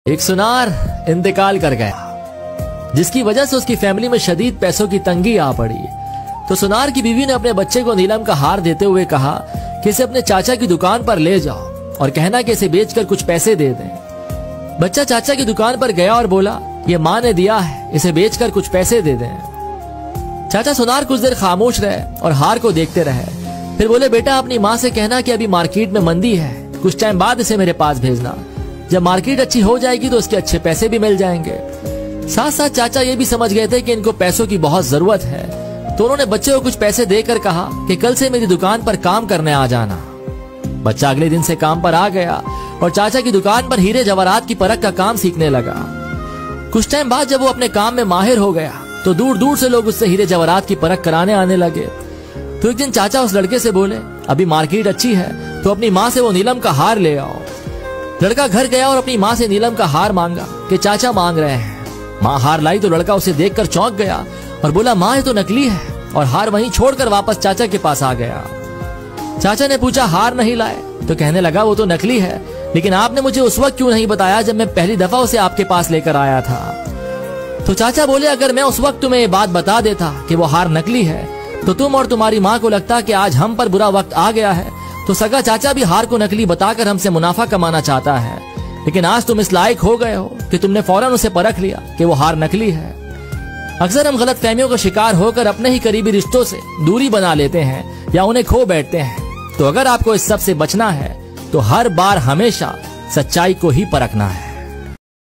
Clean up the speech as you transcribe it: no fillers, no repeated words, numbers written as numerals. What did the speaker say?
एक सुनार इंतकाल कर गया, जिसकी वजह से उसकी फैमिली में शदीद पैसों की तंगी आ पड़ी। तो सुनार की बीवी ने अपने बच्चे को नीलम का हार देते हुए कहा कि इसे अपने चाचा की दुकान पर ले जाओ और कहना कि इसे बेचकर कुछ पैसे दे दें। बच्चा चाचा की दुकान पर गया और बोला, ये माँ ने दिया है, इसे बेचकर कुछ पैसे दे दें। चाचा सुनार कुछ देर खामोश रहे और हार को देखते रहे। फिर बोले, बेटा अपनी माँ से कहना कि अभी मार्केट में मंदी है, कुछ टाइम बाद इसे मेरे पास भेजना। जब मार्केट अच्छी हो जाएगी तो उसके अच्छे पैसे भी मिल जाएंगे। साथ साथ चाचा ये भी समझ गए थे कि इनको पैसों की बहुत जरूरत है, तो उन्होंने बच्चे को कुछ पैसे देकर कहा कि कल से मेरी दुकान पर काम करने आ जाना। बच्चा अगले दिन से काम पर आ गया और चाचा की दुकान पर हीरे जवाहरात की परख का काम सीखने लगा। कुछ टाइम बाद जब वो अपने काम में माहिर हो गया तो दूर दूर से लोग उससे हीरे जवाहरात की परख कराने आने लगे। तो एक दिन चाचा उस लड़के से बोले, अभी मार्केट अच्छी है तो अपनी माँ से वो नीलम का हार ले आओ। लड़का घर गया और अपनी माँ से नीलम का हार मांगा कि चाचा मांग रहे हैं। माँ हार लाई तो लड़का उसे देखकर चौंक गया और बोला, माँ ये तो नकली है, और हार वहीं छोड़कर वापस चाचा के पास आ गया। चाचा ने पूछा, हार नहीं लाए? तो कहने लगा, वो तो नकली है, लेकिन आपने मुझे उस वक्त क्यों नहीं बताया जब मैं पहली दफा उसे आपके पास लेकर आया था? तो चाचा बोले, अगर मैं उस वक्त तुम्हें ये बात बता देता कि वो हार नकली है तो तुम और तुम्हारी माँ को लगता कि आज हम पर बुरा वक्त आ गया है, तो सगा चाचा भी हार को नकली बताकर हमसे मुनाफा कमाना चाहता है। लेकिन आज तुम इस लायक हो गए हो कि तुमने फौरन उसे परख लिया कि वो हार नकली है। अक्सर हम गलत फहमियों का शिकार होकर अपने ही करीबी रिश्तों से दूरी बना लेते हैं या उन्हें खो बैठते हैं। तो अगर आपको इस सब से बचना है तो हर बार हमेशा सच्चाई को ही परखना है।